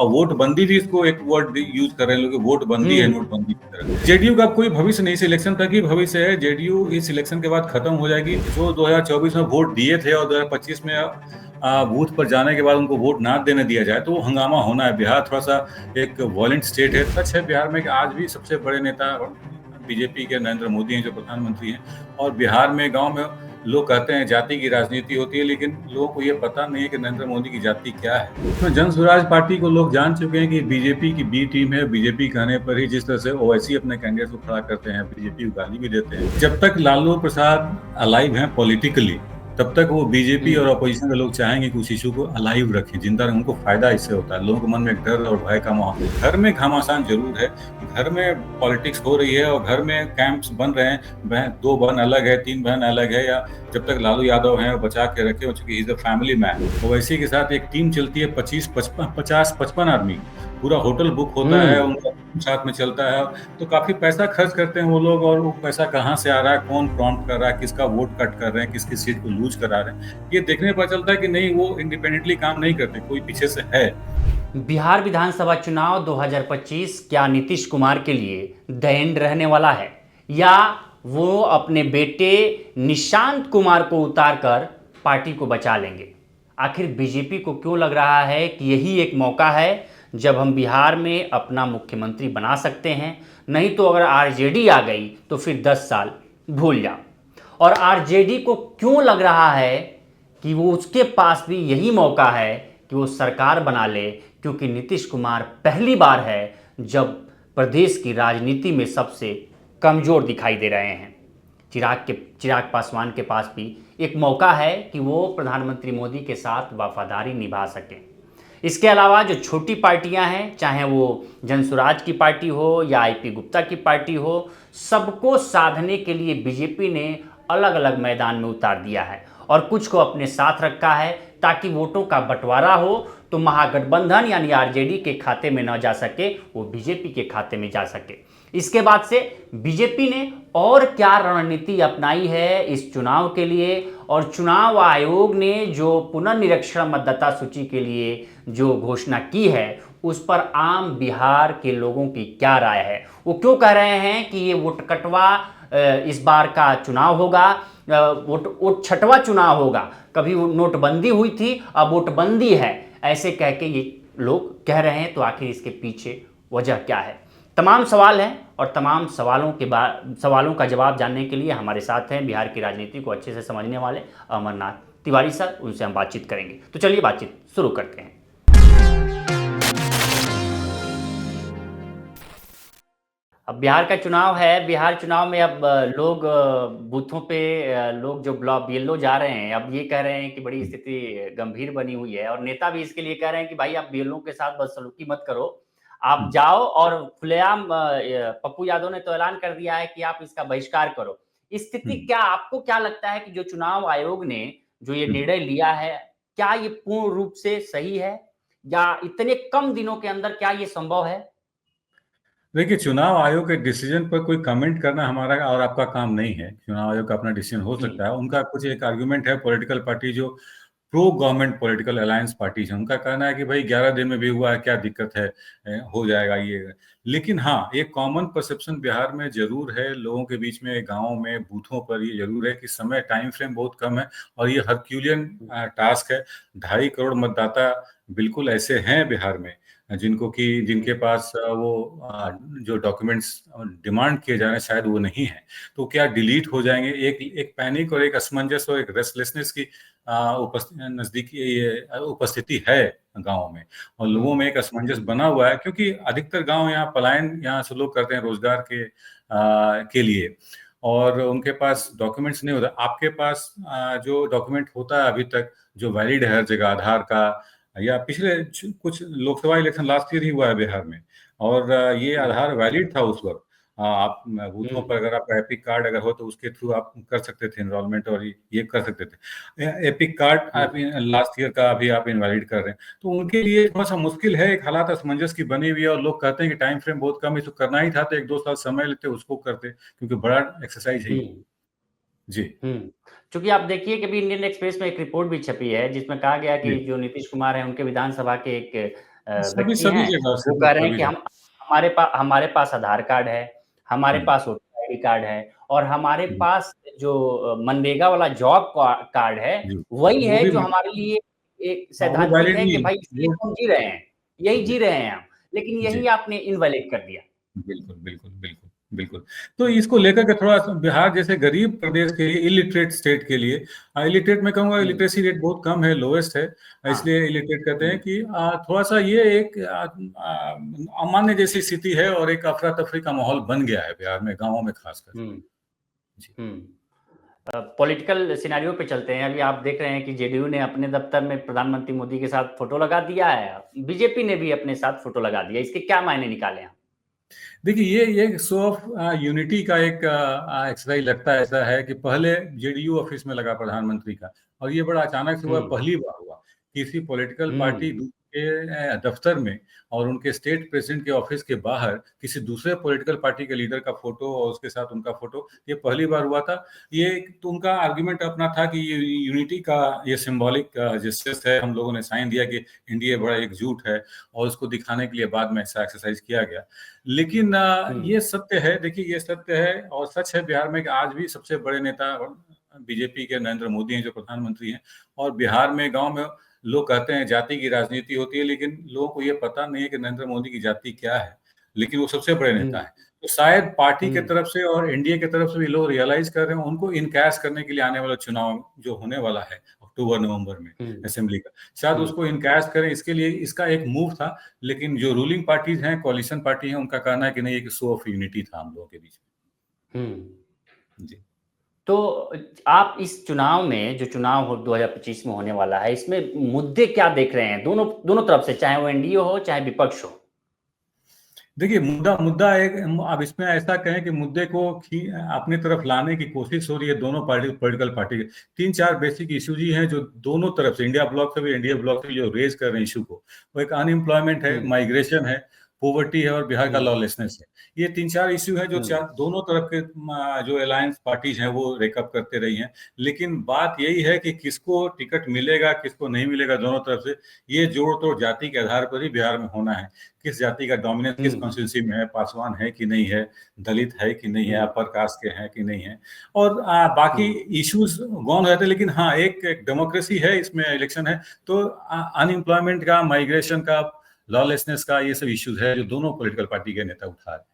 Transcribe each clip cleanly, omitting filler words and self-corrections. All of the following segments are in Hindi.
और वोट बंदी भी इसको एक वर्ड यूज कर रहे हैं लोग, वोट बंदी है नोटबंदी की तरह। जेडीयू का कोई भविष्य नहीं, इलेक्शन तक ही भविष्य है। जेडीयू इस इलेक्शन के बाद खत्म हो जाएगी। जो 2024 में वोट दिए थे और 2025 में बूथ पर जाने के बाद उनको वोट ना देने दिया जाए तो वो हंगामा होना है। बिहार थोड़ा सा एक वॉयलेंट स्टेट है। सच है बिहार में कि आज भी सबसे बड़े नेता बीजेपी के नरेंद्र मोदी हैं जो प्रधानमंत्री हैं, और बिहार में गांव में लोग कहते हैं जाति की राजनीति होती है, लेकिन लोगों को ये पता नहीं है कि नरेंद्र मोदी की जाति क्या है। इसमें जन स्वराज पार्टी को लोग जान चुके हैं कि बीजेपी की बी टीम है। बीजेपी कहने पर ही जिस तरह से ओवैसी अपने कैंडिडेट को खड़ा करते हैं, बीजेपी को गाली भी देते हैं। जब तक लालू प्रसाद अलाइव हैं पॉलिटिकली, तब तक वो बीजेपी और अपोजिशन के लोग चाहेंगे कि उस इशू को अलाइव रखें, जिंदा रखें। उनको फायदा इससे होता है। लोगों के मन में एक डर और भय का माहौल। घर में घमासान जरूर है, घर में पॉलिटिक्स हो रही है और घर में कैंप्स बन रहे हैं। 2 बहन अलग है, 3 बहन अलग है, या जब तक लालू यादव हैं बचा के रखे, चूंकि is a family man. Owaisi के साथ एक टीम चलती है 50-55 आदमी। पूरा होटल बुक होता है, उनका साथ में चलता है। तो काफी पैसा खर्च करते हैं वो लोग, और वो पैसा कहाँ से आ रहा है, कौन प्रॉम्प्ट कर रहा है, किसका वोट कट कर रहे हैं, किसकी सीट को लूज करा रहे हैं, ये देखने पर चलता है कि नहीं, वो इंडिपेंडेंटली काम नहीं करते, कोई पीछे से है। बिहार विधानसभा चुनाव 2025 क्या नीतीश कुमार के लिए द एंड रहने वाला है, या वो अपने बेटे निशांत कुमार को उतारकर पार्टी को बचा लेंगे? आखिर बीजेपी को क्यों लग रहा है कि यही एक मौका है जब हम बिहार में अपना मुख्यमंत्री बना सकते हैं? नहीं तो अगर आरजेडी आ गई तो फिर 10 साल भूल जाओ। और आरजेडी को क्यों लग रहा है कि वो उसके पास भी यही मौका है कि वो सरकार बना ले, क्योंकि नीतीश कुमार पहली बार है जब प्रदेश की राजनीति में सबसे कमजोर दिखाई दे रहे हैं। चिराग पासवान के पास भी एक मौका है कि वो प्रधानमंत्री मोदी के साथ वफादारी निभा सकें। इसके अलावा जो छोटी पार्टियां हैं, चाहे वो जनसुराज की पार्टी हो या आईपी गुप्ता की पार्टी हो, सबको साधने के लिए बीजेपी ने अलग अलग मैदान में उतार दिया है और कुछ को अपने साथ रखा है ताकि वोटों का बंटवारा हो तो महागठबंधन यानी आरजेडी के खाते में न जा सके, वो बीजेपी के खाते में जा सके। इसके बाद से बीजेपी ने और क्या रणनीति अपनाई है इस चुनाव के लिए, और चुनाव आयोग ने जो पुनर्निरीक्षण मतदाता सूची के लिए जो घोषणा की है उस पर आम बिहार के लोगों की क्या राय है? वो क्यों कह रहे हैं कि ये वोट कटवा इस बार का चुनाव होगा, वोट छठवां चुनाव होगा? कभी नोटबंदी हुई थी, अब वोटबंदी है, ऐसे कह के ये लोग कह रहे हैं। तो आखिर इसके पीछे वजह क्या है? तमाम सवाल हैं और तमाम सवालों का जवाब जानने के लिए हमारे साथ हैं बिहार की राजनीति को अच्छे से समझने वाले अमरनाथ तिवारी सर। उनसे हम बातचीत करेंगे। तो चलिए बातचीत शुरू करते हैं। अब बिहार का चुनाव है। बिहार चुनाव में अब लोग बूथों पे लोग जो ब्लॉक बीएलओ जा रहे हैं, अब ये कह रहे हैं कि बड़ी स्थिति गंभीर बनी हुई है, और नेता भी इसके लिए कह रहे हैं कि भाई आप बीएलओ के साथ बदसलूकी मत करो, आप जाओ। और खुलेआम पप्पू यादव ने तो ऐलान कर दिया है कि आप इसका बहिष्कार करो। इस स्थिति क्या, आपको क्या लगता है कि जो चुनाव आयोग ने जो ये निर्णय लिया है, क्या ये पूर्ण रूप से सही है, या इतने कम दिनों के अंदर क्या ये संभव है? देखिए, चुनाव आयोग के डिसीजन पर कोई कमेंट करना हमारा और आपका काम नहीं है। चुनाव आयोग का अपना डिसीजन हो सकता है। उनका कुछ एक आर्गुमेंट है। पॉलिटिकल पार्टी जो pro government political alliance party है, उनका कहना है कि भाई 11 दिन में भी हुआ है, क्या दिक्कत है, हो जाएगा ये। लेकिन हाँ, एक कॉमन परसेप्शन बिहार में जरूर है, लोगों के बीच में, गाँव में, बूथों पर ये जरूर है कि समय, टाइम फ्रेम बहुत कम है और ये हरक्यूलियन टास्क है। 2.5 करोड़ मतदाता बिल्कुल ऐसे हैं बिहार में जिनके पास वो जो डॉक्यूमेंट्स डिमांड किए जा रहे हैं शायद वो नहीं है। तो क्या डिलीट हो जाएंगे? एक पैनिक और एक असमंजस और एक रेस्टलेसनेस की नजदीकी उपस्थिति है गाँव में, और लोगों में एक असमंजस बना हुआ है, क्योंकि अधिकतर गांव यहाँ पलायन यहाँ से लोग करते हैं रोजगार के लिए, और उनके पास डॉक्यूमेंट्स नहीं होता। आपके पास जो डॉक्यूमेंट होता है अभी तक जो वैलिड है हर जगह, आधार का, या पिछले कुछ लोकसभा इलेक्शन लास्ट ईयर ही हुआ है बिहार में, और ये आधार वैलिड था उस वक्त। आप बूथों पर अगर आपका एपिक कार्ड अगर हो तो उसके थ्रू आप कर सकते थे इनरोलमेंट, और ये कर सकते थे। एपिक कार्ड आप लास्ट ईयर का अभी आप इनवैलिड कर रहे हैं, तो उनके लिए थोड़ा सा मुश्किल है। एक हालात असमंजस की बनी हुई है, और लोग कहते हैं कि टाइम फ्रेम बहुत कम है, इसको करना ही था तो 1-2 साल समय लेते उसको करते, क्योंकि बड़ा एक्सरसाइज है जी। क्योंकि आप देखिए कि अभी इंडियन एक्सप्रेस में एक रिपोर्ट भी छपी है जिसमें कहा गया कि जी। जो नीतीश कुमार है उनके विधानसभा के एक सभी व्यक्ति सभी हैं, जगह वो कह रहे हैं सभी कि जगह। हम हमारे पास आधार कार्ड है, हमारे हम्म, पास वोटर आईडी कार्ड है और हमारे हम्म, पास जो मनरेगा वाला जॉब कार्ड है, जी, वही वो है भी जो हमारे लिए एक हाँ, वो सैद्धांतिक वैलिड है नहीं कि है भाई इसलिए वो। तो हम जी रहे हैं, यही जी जी रहे हैं हम। लेकिन जी यही आपने इनवैलिड कर दिया। बिल्कुल बिल्कुल बिल्कुल बिल्कुल। तो इसको लेकर के थोड़ा सा बिहार जैसे गरीब प्रदेश के लिए, इलिटरेट स्टेट के लिए, इलिटरेट मैं कहूँगा हुँ, इलिटरेसी रेट बहुत कम है, लोएस्ट है, हाँ, इसलिए इलिटरेट कहते हैं हुँ, कि थोड़ा सा ये एक अमान्य जैसी स्थिति है और एक अफरा तफरी का माहौल बन गया है बिहार में, गाँवों में खासकर। हुँ, जी हुँ। पॉलिटिकल सिनेरियो पे चलते हैं। अभी आप देख रहे हैं कि जेडीयू ने अपने दफ्तर में प्रधानमंत्री मोदी के साथ फ़ोटो लगा दिया है, बीजेपी ने भी अपने साथ फ़ोटो लगा दिया। इसके क्या मायने निकाले आप? देखिए ये शो ऑफ यूनिटी का एक एक्सरसाइज लगता है, ऐसा है कि पहले जेडीयू ऑफिस में लगा प्रधानमंत्री का, और ये बड़ा अचानक से हुआ, हुँ, पहली बार हुआ किसी पॉलिटिकल पार्टी हुँ, के दफ्तर में और उनके स्टेट प्रेसिडेंट के ऑफिस के बाहर किसी दूसरे पॉलिटिकल पार्टी के लीडर का फोटो और उसके साथ उनका फोटो, ये पहली बार हुआ था। ये तो उनका आर्गुमेंट अपना था कि ये यूनिटी का ये सिंबॉलिक जेस्चर है, हम लोगों ने साइन दिया कि इंडिया बड़ा एकजुट है, और उसको दिखाने के लिए बाद में ऐसा एक्सरसाइज किया गया। लेकिन हुँ, ये सत्य है, देखिए ये सत्य है और सच है बिहार में कि आज भी सबसे बड़े नेता बीजेपी के नरेंद्र मोदी हैं जो प्रधानमंत्री हैं। और बिहार में गांव में लोग कहते हैं जाति की राजनीति होती है, लेकिन लोगों को ये पता नहीं है कि नरेंद्र मोदी की जाति क्या है, लेकिन वो सबसे बड़े नेता हुँ, है। तो शायद पार्टी के हुँ, तरफ से और एनडीए की तरफ से भी लोग रियलाइज कर रहे हैं, उनको इनकैश करने के लिए आने वाला चुनाव जो होने वाला है अक्टूबर नवंबर में हुँ, असेंबली का, शायद हुँ, उसको इनकैश करें, इसके लिए इसका एक मूव था। लेकिन जो रूलिंग पार्टीज हैं, कोalition पार्टी हैं, उनका कहना है कि नहीं, एक शो ऑफ यूनिटी था हम लोगों के बीच हुँ। में। जी तो आप इस चुनाव में जो चुनाव हो 2025 में होने वाला है, इसमें मुद्दे क्या देख रहे हैं? दोनों दोनों तरफ से, चाहे वो एनडीए हो, चाहे विपक्ष हो? देखिए, मुद्दा मुद्दा एक, अब इसमें ऐसा कहें कि मुद्दे को अपनी तरफ लाने की कोशिश हो रही है दोनों पार्टी, पॉलिटिकल पार्टी के। तीन चार बेसिक इश्यूज ही हैं जो दोनों तरफ से, इंडिया ब्लॉक से भी, इंडिया ब्लॉक से भी, जो रेज कर रहे हैं इशू को। वो एक अनएम्प्लॉयमेंट है, हुँ, माइग्रेशन है, पॉवर्टी है और बिहार का हुँ, लॉलेसनेस है। ये तीन चार इश्यू हैं जो हुँ, दोनों तरफ के जो अलायंस पार्टीज हैं वो रेकअप करते रही हैं। लेकिन बात यही है कि किसको टिकट मिलेगा, किसको नहीं मिलेगा, दोनों तरफ से ये जोड़ तोड़ जाति के आधार पर ही बिहार में होना है। किस जाति का डोमिनेंस हुँ, किस कॉन्स्टिट्यूंसी में है, पासवान है कि नहीं है, दलित है कि नहीं है, हुँ, अपर कास्ट के हैं कि नहीं है, और बाकी हुँ, इश्यूज गौन रहते हैं। लेकिन हाँ, एक डेमोक्रेसी है, इसमें इलेक्शन है, तो अनएम्प्लॉयमेंट का, माइग्रेशन का, लॉलेसनेस का, ये सब इश्यूज है जो दोनों पॉलिटिकल पार्टी के नेता उठा रहे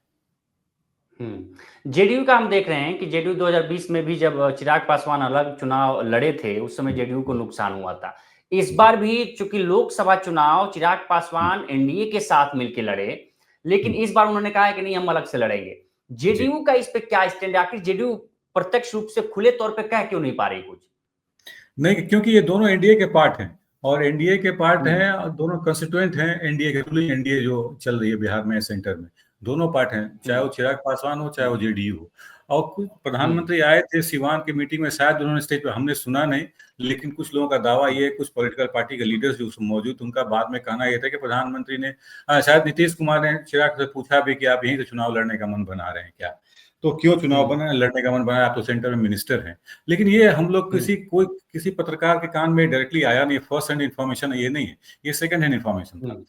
हुँ। जेडीयू का हम देख रहे हैं कि जेडीयू 2020 में भी जब चिराग पासवान अलग चुनाव लड़े थे, उस समय हैं। जेडीयू को नुकसान हुआ था। इस जी बार भी चूँकि लोकसभा चुनाव चिराग हम्म, पासवान एनडीए के साथ मिलके लड़े, लेकिन हम्म, इस बार उन्होंने कहा है कि नहीं, हम अलग से लड़ेंगे। जी जेडीयू का इस पे क्या स्टैंड है? आखिर जेडीयू प्रत्यक्ष रूप से खुले तौर पे कह क्यों नहीं पा रही कुछ? नहीं, क्योंकि ये दोनों एनडीए के पार्ट हैं, और एनडीए के पार्ट हुँ, हैं और दोनों कंस्टिट्यूएंट हैं एनडीए के, रूलिंग एनडीए जो चल रही है बिहार में सेंटर में, दोनों पार्ट हैं, हुँ, चाहे वो चिराग पासवान हो, चाहे हुँ, वो जेडीयू हो। और कुछ हुँ, प्रधानमंत्री आए थे सिवान की मीटिंग में, शायद उन्होंने स्टेज पर, हमने सुना नहीं, लेकिन कुछ लोगों का दावा ये, कुछ पॉलिटिकल पार्टी के लीडर्स जो मौजूद, उनका बाद में कहना यह था कि प्रधानमंत्री ने, शायद नीतीश कुमार ने चिराग से पूछा भी कि आप यहीं से चुनाव लड़ने का मन बना रहे हैं क्या, तो क्यों हुँ, चुनाव बना लड़ने का मन बना, आप तो सेंटर में मिनिस्टर हैं। लेकिन ये हम लोग हुँ, किसी पत्रकार के कान में डायरेक्टली आया नहीं, फर्स्ट हैंड इन्फॉर्मेशन ये नहीं है, ये सेकंड हैंड इन्फॉर्मेशन हुँ, था।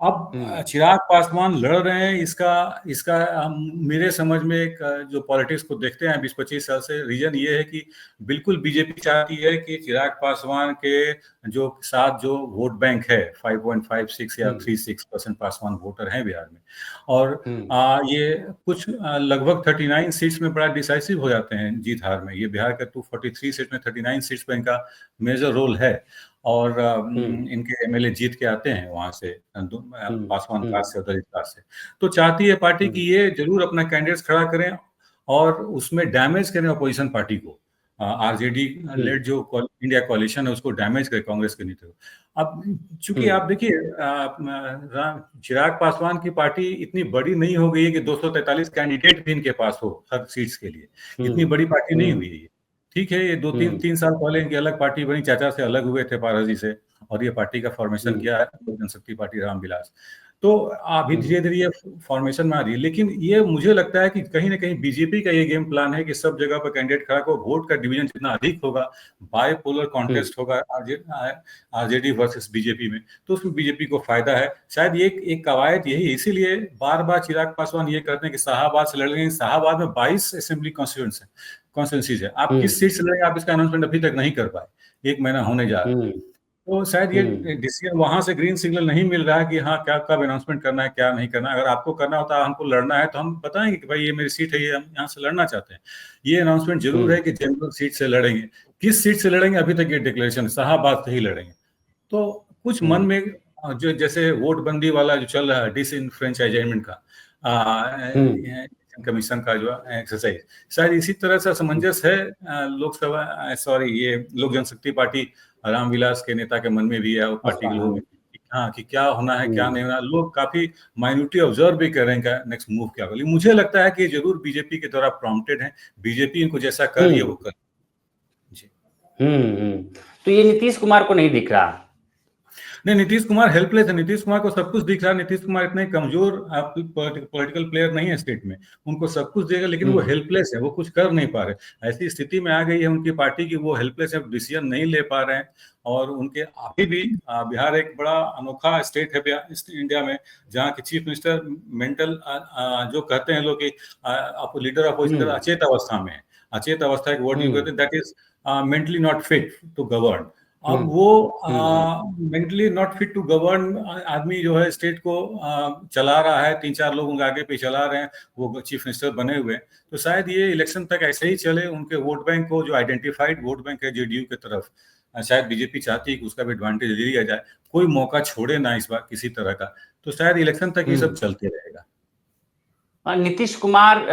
अब हुँ, चिराग पासवान लड़ रहे हैं, इसका इसका मेरे समझ में एक जो पॉलिटिक्स को देखते हैं 20-25 साल से, रीजन ये है कि बिल्कुल बीजेपी चाहती है कि चिराग पासवान के जो साथ जो वोट बैंक है, 5.56 या हुँ, 36% पासवान वोटर हैं बिहार में, और हुँ, ये कुछ लगभग 39 सीट्स में बड़ा डिसाइसिव हो जाते हैं जीत हार में। ये बिहार के 243 सीट में 39 सीट्स पर इनका मेजर रोल है, और हुँ, इनके एमएलए जीत के आते हैं वहां से, हुँ, पासवान हुँ, कास्ट से, दलित कास्ट से। तो चाहती है पार्टी हुँ, कि ये जरूर अपना कैंडिडेट्स खड़ा करें और उसमें डैमेज करें अपोजिशन पार्टी को, आरजेडी हुँ, लेड जो इंडिया कोalition है उसको डैमेज करें कांग्रेस के नीति को। अब चूंकि हुँ, आप देखिए, चिराग पासवान की पार्टी इतनी बड़ी नहीं हो गई है कि 243 कैंडिडेट भी इनके पास हो हर सीट्स के लिए, हुँ, इतनी बड़ी पार्टी नहीं हुई हुँ, है ये। ठीक है, ये दो तीन हुँ, तीन साल पहले इनकी अलग पार्टी बनी, चाचा से अलग हुए थे पारस जी से, और ये पार्टी का फॉर्मेशन हुँ, किया है लोक जनशक्ति पार्टी रामविलास। तो अभी धीरे धीरे ये फॉर्मेशन में आ रही है। लेकिन ये मुझे लगता है कि कहीं ना कहीं बीजेपी का ये गेम प्लान है कि सब जगह पर कैंडिडेट खड़ा को वोट का डिवीजन जितना अधिक होगा, बायपोलर कॉन्टेस्ट होगा आरजेडी वर्सेस बीजेपी में, तो उसमें बीजेपी को फायदा है। शायद ये एक कवायद यही है, इसीलिए बार बार चिराग पासवान ये कहते हैं कि शाहाबाद से लड़ेंगे। शाहाबाद में 22 असेंबली कॉन्स्टिट्यूंसीज है, आप किस सीट से लड़ेंगे, आप इसका अनाउंसमेंट अभी तक नहीं कर पाए, 1 महीना होने जा रहा है। तो शायद ये डिसीजन वहां से ग्रीन सिग्नल नहीं मिल रहा है कि हाँ क्या कब अनाउंसमेंट करना है, क्या नहीं करना है। अगर आपको करना होता है, हमको लड़ना है, तो हम बताएंगे कि भाई ये मेरी सीट है, ये हम यहाँ से लड़ना चाहते हैं। ये अनाउंसमेंट जरूर है कि जनरल सीट से लड़ेंगे। किस सीट से लड़ेंगे अभी तक ये डिक्लेरेशन, शाहाबाद से ही लड़ेंगे। तो कुछ मन में जो जैसे वोट बंदी वाला जो चल रहा है, डिसइनफ्रेंचाइजमेंट का कमीशन का जो एक्सरसाइज, शायद इसी तरह से असमंजस है ये लोक जनशक्ति पार्टी रामविलास के नेता के मन में भी है, और पार्टी के लोगों में हाँ कि क्या होना है क्या नहीं होना। लोग काफी माइन्यूटली ऑब्जर्व भी कर रहे हैं क्या नेक्स्ट मूव क्या होगा। मुझे लगता है कि जरूर बीजेपी के द्वारा प्रॉम्प्टेड है, बीजेपी इनको जैसा कर रही है वो कर जी। तो ये नीतीश कुमार को नहीं दिख रहा। नहीं, नीतीश कुमार हेल्पलेस है। नीतीश कुमार को सब कुछ दिख रहा है। नीतीश कुमार इतने कमजोर पॉलिटिकल प्लेयर नहीं है स्टेट में, उनको सब कुछ देगा, लेकिन वो हेल्पलेस है, वो कुछ कर नहीं पा रहे। ऐसी स्थिति में आ गई है उनकी पार्टी की, वो हेल्पलेस है, डिसीजन नहीं ले पा रहे हैं। और उनके अभी भी बिहार एक बड़ा अनोखा स्टेट है इंडिया में, जहाँ की चीफ मिनिस्टर मेंटल जो कहते हैं लोग कि लीडर अपोजिशन अचेत अवस्था में है। अचेत अवस्था एक वर्ड यूज करते हैं, that is mentally not fit to govern. अब वो mentally not fit to govern आदमी जो है स्टेट को चला रहा है, 3-4 लोगों के आगे पे चला रहे हैं, वो चीफ मिनिस्टर बने हुए हैं। तो शायद ये इलेक्शन तक ऐसे ही चले। उनके वोट बैंक को, जो आइडेंटिफाइड वोट बैंक है जेडीयू की तरफ, शायद बीजेपी चाहती है कि उसका भी एडवांटेज ले लिया जाए, कोई मौका छोड़े ना इस बार किसी तरह का। तो शायद इलेक्शन तक ये सब चलते रहेगा। नीतीश कुमार,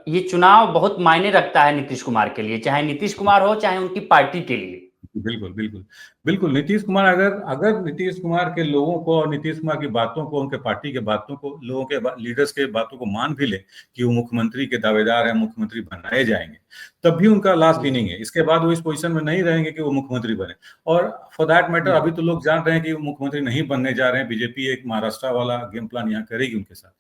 ये चुनाव बहुत मायने रखता है नीतीश कुमार के लिए, चाहे नीतीश कुमार हो चाहे उनकी पार्टी के लिए। बिल्कुल बिल्कुल बिल्कुल। नीतीश कुमार अगर नीतीश कुमार के लोगों को और नीतीश कुमार की बातों को, उनके पार्टी के बातों को, लोगों के लीडर्स के बातों को मान भी ले कि वो मुख्यमंत्री के दावेदार हैं, मुख्यमंत्री बनाए जाएंगे, तब भी उनका लास्ट इनिंग है। इसके बाद वो इस पोजीशन में नहीं रहेंगे कि वो मुख्यमंत्री बने। और फॉर दैट मैटर अभी तो लोग जान रहे हैं कि वो मुख्यमंत्री नहीं बनने जा रहे हैं। बीजेपी एक महाराष्ट्र वाला गेम प्लान यहाँ करेगी उनके साथ।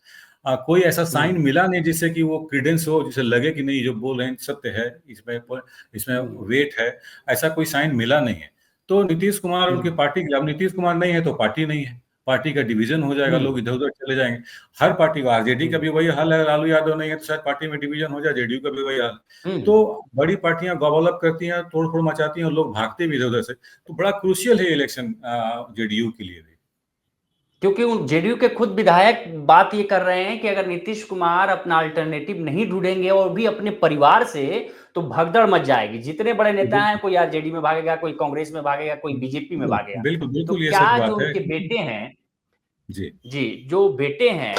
कोई ऐसा साइन मिला नहीं जिससे कि वो क्रीडेंस हो, जिसे लगे कि नहीं जो बोल रहे हैं सत्य है, इसमें वेट है, ऐसा कोई साइन मिला नहीं है। तो नीतीश कुमार उनकी पार्टी, अब नीतीश कुमार नहीं है तो पार्टी नहीं है, पार्टी का डिवीजन हो जाएगा, लोग इधर उधर चले जाएंगे। हर पार्टी का, आरजेडी का भी वही हाल है, लालू यादव नहीं है तो शायद पार्टी में डिवीजन हो जाए, जेडीयू का भी वही हाल। तो बड़ी पार्टियां गॉबल अप करती हैं, तोड़ फोड़ मचाती हैं, लोग भागते भी इधर उधर से। तो बड़ा क्रूशियल है इलेक्शन जेडीयू के लिए भी, क्योंकि उन जेडीयू के खुद विधायक बात ये कर रहे हैं कि अगर नीतीश कुमार अपना अल्टरनेटिव नहीं ढूंढेंगे और भी अपने परिवार से, तो भगदड़ मच जाएगी। जितने बड़े नेता हैं, कोई आरजेडी में भागेगा, कोई कांग्रेस में भागेगा, कोई बीजेपी में भागेगा। बिल्कुल बिल्कुल, तो ये क्या सच जो बात है उनके बेटे हैं, जी जो बेटे हैं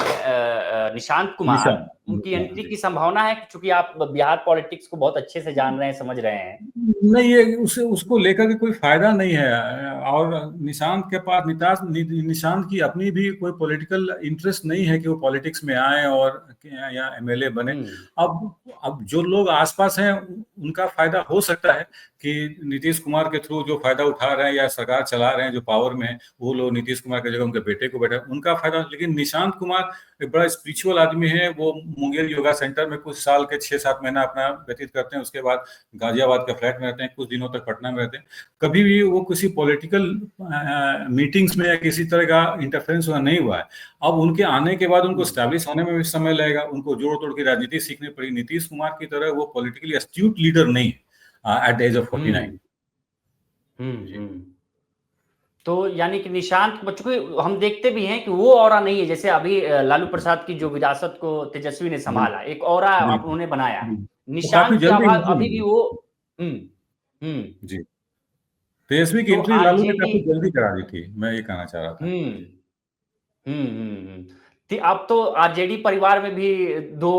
निशांत कुमार, उनकी एंट्री की संभावना है? क्योंकि आप बिहार पॉलिटिक्स को बहुत अच्छे से जान रहे हैं, समझ रहे हैं। नहीं, ये उसको लेकर के कोई फायदा नहीं है। और निशांत के पास, निशांत की अपनी भी कोई पॉलिटिकल इंटरेस्ट नहीं है कि वो पॉलिटिक्स में आए और या एमएलए बने। अब जो लोग आसपास हैं उनका फायदा हो सकता है कि नीतीश कुमार के थ्रू जो फायदा उठा रहे हैं या सरकार चला रहे हैं, जो पावर में है, वो लोग नीतीश कुमार की जगह उनके बेटे को बैठा, उनका फायदा। लेकिन निशांत कुमार एक बड़ा स्पिरिचुअल आदमी है। वो मुंगेर योगा सेंटर में कुछ साल के 6-7 महीना अपना व्यतीत करते हैं, उसके बाद गाजियाबाद के फ्लैट में रहते हैं, कुछ दिनों तक पटना में रहते हैं। कभी भी वो किसी पॉलिटिकल मीटिंग्स में या किसी तरह का इंटरफेरेंस नहीं हुआ है। अब उनके आने के बाद उनको स्टैब्लिश होने में भी समय लगेगा, उनको जोड़ तोड़ की राजनीति सीखनी पड़ी। नीतीश कुमार की तरह वो पॉलिटिकली एस्ट्यूट लीडर नहीं है एट द एज ऑफ 49। तो यानी कि निशांत, चूंकि हम देखते भी हैं कि वो ऑरा नहीं है, जैसे अभी लालू प्रसाद की जो विरासत को तेजस्वी ने संभाला, एक ऑरा उन्होंने बनाया। निशांत के आवाज अभी भी वो जी, तेजस्वी की एंट्री लालू ने काफी जल्दी करा दी थी, मैं ये कहना चाह रहा था। अब तो आरजेडी परिवार में भी दो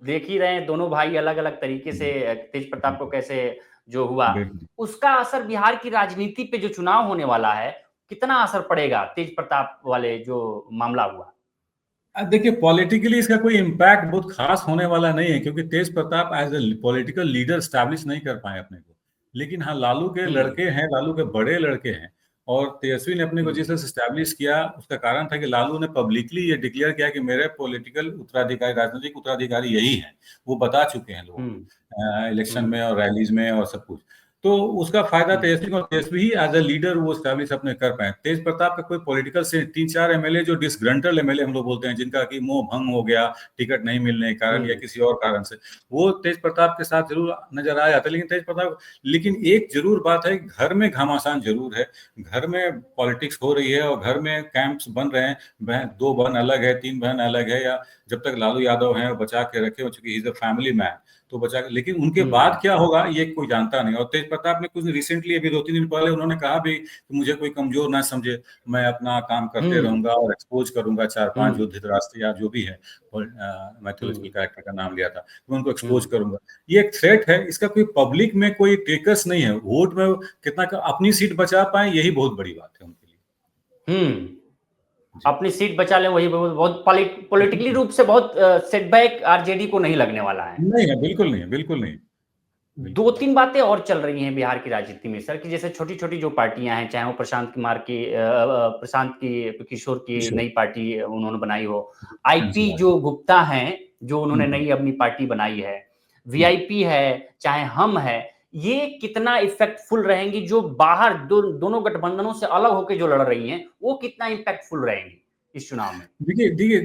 देख ही रहे हैं, दोनों भाई अलग अलग तरीके से तेज प्रताप को कैसे जो हुआ, उसका असर बिहार की राजनीति पे जो चुनाव होने वाला है, कितना असर पड़ेगा तेज प्रताप वाले जो मामला हुआ? देखिए, पॉलिटिकली इसका कोई इम्पैक्ट बहुत खास होने वाला नहीं है, क्योंकि Tej Pratap as a political leader establish नहीं कर पाए अपने को। लेकिन हाँ, लालू के लड़के हैं, लालू के बड़े लड़के हैं, और तेजस्वी ने अपने को जिस तरह से एस्टैब्लिश किया, उसका कारण था कि लालू ने पब्लिकली ये डिक्लेयर किया कि मेरे पॉलिटिकल उत्तराधिकारी, राजनीतिक उत्तराधिकारी यही है। वो बता चुके हैं लोगों को इलेक्शन में और रैलीज में और सब कुछ। तो उसका फायदा तेजस्वी को, तेजस्वी ही एज अ लीडर वो स्टैब्लिश अपने कर पाए। तेज प्रताप का कोई पॉलिटिकल से 3-4 एमएलए जो डिसग्रंटल एमएलए हम लोग बोलते हैं, जिनका कि मोह भंग हो गया टिकट नहीं मिलने के कारण या किसी और कारण से, वो तेज प्रताप के साथ जरूर नजर आ जाता है। लेकिन तेज प्रताप, लेकिन एक जरूर बात है, घर में घमासान जरूर है। घर में पॉलिटिक्स हो रही है और घर में कैंप्स बन रहे हैं, 2 बहन अलग है, 3 बहन अलग है, या जब तक लालू यादव हैं बचा के रखे हो, चूंकि he is a family man, तो बचा के, लेकिन उनके बाद क्या होगा ये कोई जानता नहीं। और तेज प्रताप ने कुछ रिसेंटली, अभी 2-3 दिन पहले उन्होंने कहा भी कि मुझे कोई कमजोर ना समझे, मैं अपना काम करते रहूंगा और एक्सपोज करूंगा 4-5 जो धृतराष्ट्र या जो भी है, मैथोलॉजिकल कैरेक्टर का नाम लिया था, मैं उनको एक्सपोज करूंगा। ये एक थ्रेट है, इसका कोई पब्लिक में कोई टेकर्स नहीं है। वोट में कितना अपनी सीट बचा पाए, यही बहुत बड़ी बात है उनके लिए। अपनी सीट बचा लें, वही बहुत बहुत पॉलिटिकली रूप से बहुत सेटबैक आरजेडी को नहीं लगने वाला है। नहीं है, बिल्कुल नहीं है, बिल्कुल नहीं। 2-3 बातें और चल रही हैं बिहार की राजनीति में सर, कि जैसे छोटी छोटी जो पार्टियां हैं, चाहे वो प्रशांत किशोर की नई पार्टी उन्होंने बनाई हो, आईपी जो गुप्ता हैं जो उन्होंने नई अपनी पार्टी बनाई है, वीआईपी है, चाहे हम है, ये कितना इफेक्टफुल रहेंगी? जो बाहर दोनों गठबंधनों से अलग होकर जो लड़ रही हैं, वो कितना इम्पैक्टफुल रहेंगी इस चुनाव में? देखिए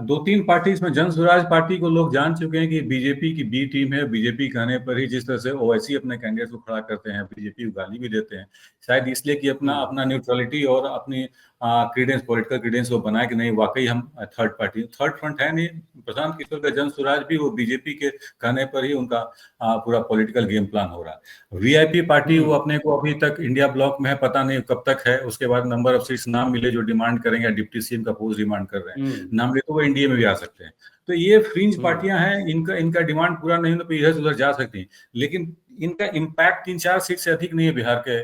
2-3 पार्टी इसमें, जन स्वराज पार्टी को लोग जान चुके हैं कि बीजेपी की बी टीम है। बीजेपी कहने पर ही जिस तरह से ओवैसी अपने कैंडिडेट को खड़ा करते हैं, बीजेपी को गाली भी देते हैं, शायद इसलिए कि अपना अपना न्यूट्रलिटी और अपनी क्रीडेंस, पॉलिटिकल क्रीडेंस को बनाए कि नहीं वाकई हम थर्ड फ्रंट है नहीं। प्रशांत किशोर का जन स्वराज भी वो बीजेपी के कहने पर ही उनका पूरा पॉलिटिकल गेम प्लान हो रहा है। वीआईपी पार्टी वो अपने को अभी तक इंडिया ब्लॉक में है, पता नहीं कब तक है, उसके बाद नंबर ऑफ सीट्स नाम मिले जो डिमांड करेंगे, डिप्टी सीएम का पोस्ट डिमांड कर रहे हैं, नाम ले तो वो एनडीए में भी आ सकते हैं। तो ये फ्रिंज पार्टियां हैं, इनका डिमांड पूरा नहीं हो तो इधर उधर जा सकती हैं, लेकिन इनका इम्पैक्ट 3-4 सीट से अधिक नहीं है बिहार के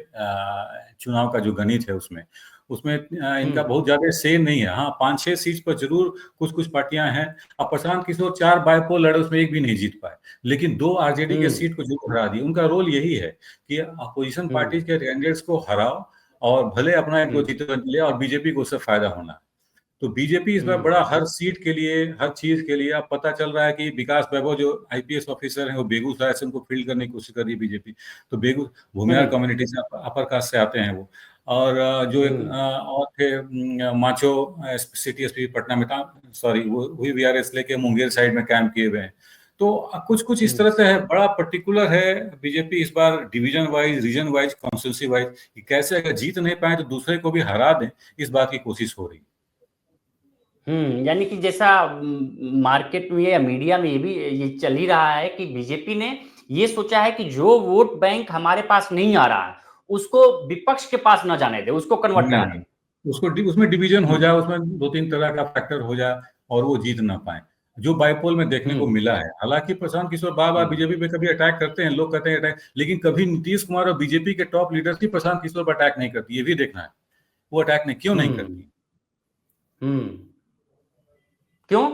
चुनाव का जो गणित है उसमें इनका बहुत ज्यादा से नहीं है। हाँ, 5-6 सीट पर जरूर कुछ कुछ पार्टियां हैं। अब प्रशांत किशोर 4 बायपोल लड़े, उसमें एक भी नहीं जीत पाए, लेकिन 2 आरजेडी के सीट को जरूर हरा दी। उनका रोल यही है कि अपोजिशन पार्टी के कैंडिडेट्स को हराओ और भले अपना एक दो जीत ले, और बीजेपी को उससे फायदा होना। तो बीजेपी इस बार बड़ा हर सीट के लिए, हर चीज के लिए, अब पता चल रहा है कि विकास वैभव जो आईपीएस ऑफिसर हैं वो बेगूसराय से उनको फील्ड करने की कोशिश कर रही है बीजेपी। तो भूमिहार कम्युनिटी से, अपर कास्ट से आते हैं वो। और जो एक और थे माचो सिटी एसपी पटना में था, सॉरी वो वीआरएस लेके मुंगेर साइड में कैंप किए हुए हैं। तो कुछ कुछ इस तरह से है, बड़ा पर्टिकुलर है बीजेपी इस बार, division wise, region wise, constituency wise, कैसे अगर जीत नहीं पाए तो दूसरे को भी हरा दें, इस बात की कोशिश हो रही है। यानी कि जैसा मार्केट में या मीडिया में ये चल ही रहा है कि बीजेपी ने ये सोचा है कि जो वोट बैंक हमारे पास नहीं आ रहा है उसको विपक्ष के पास न जाने दे, उसको कन्वर्ट करा दे, उसमें डिवीजन हो जाए, उसमें 2-3 तरह का फैक्टर हो जाए और वो जीत ना पाए, जो बाइपोल में देखने को मिला है। हालांकि प्रशांत किशोर बार बीजेपी पे कभी अटैक करते हैं, लोग कहते हैं अटैक, लेकिन कभी नीतीश कुमार और बीजेपी के टॉप लीडर्स ही प्रशांत किशोर पर अटैक नहीं करती, ये भी देखना है वो अटैक नहीं क्यों नहीं करती। क्यों?